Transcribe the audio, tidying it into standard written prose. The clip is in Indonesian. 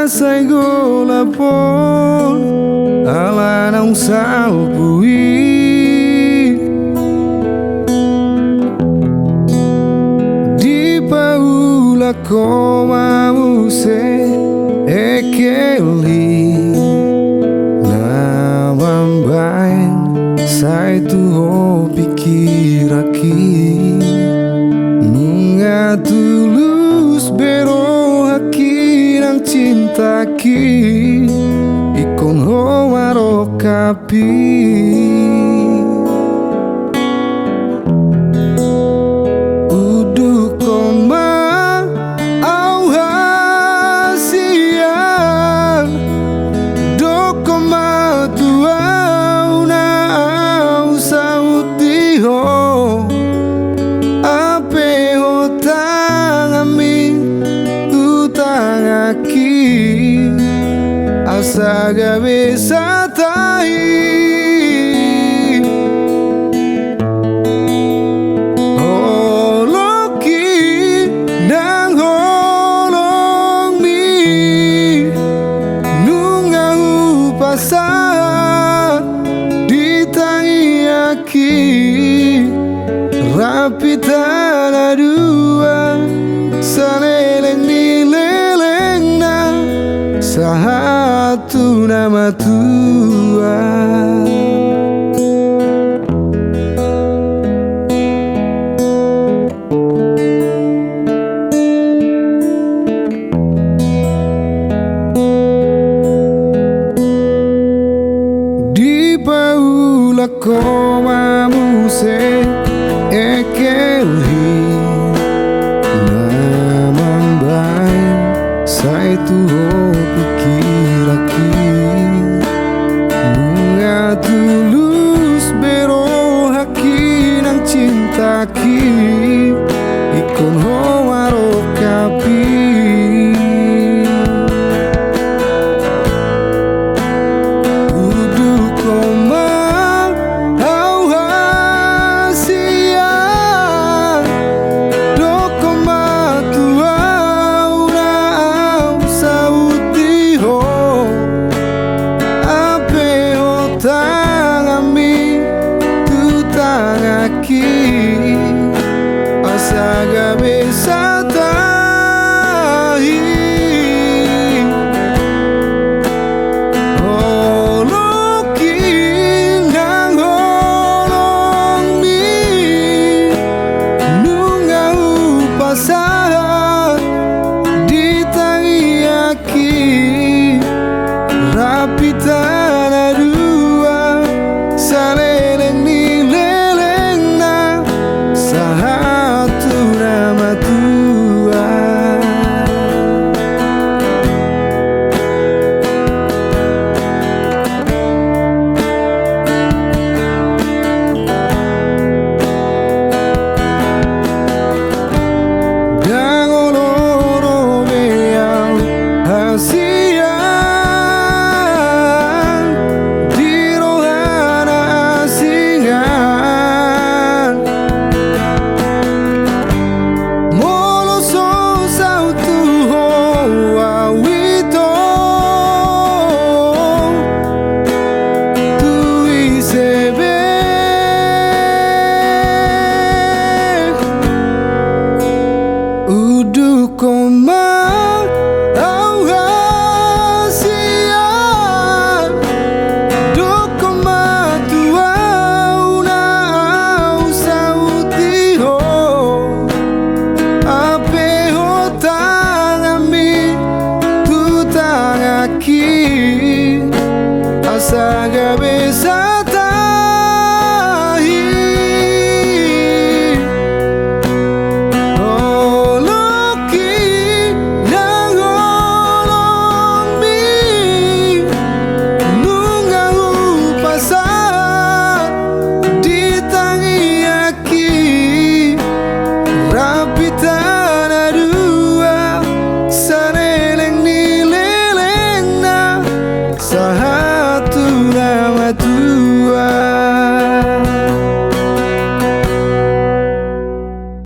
sai gola pon ala não salpui di paula coma você é aquele na bambai sai tu ho pikir aqui nunga tulus bero aqui nang cinta ki ikon ho marokapi asa gabisa tahi holoki nang holong mi nunga upasa ditangi aki rapitan adua saneleng nileleng na satu nama Tuhan. Di paula coma muse ekeli namambai sai tu pikir aqui nunga tulus bero aqui nang cinta ki ikon ho marokapi udu koma au hasia do koma tua una au sauti ho ape ho tangami tu tangaki asa gabisa tahi holoki nang holong mi nunga upasa ditangi aki rapitan adua saneleng nileleng na satu nama Tuhan. Dan oloro beau hasian di rohana asingan molo so sautu ho awito tu isebe udu koma au hasian do koma tua una au sauti ho ape ho tangami tu tangaki asa gabisa tahi holoki nang holong mi nunga upasa ditangi aki rapitan adua saneleng nileleng na satu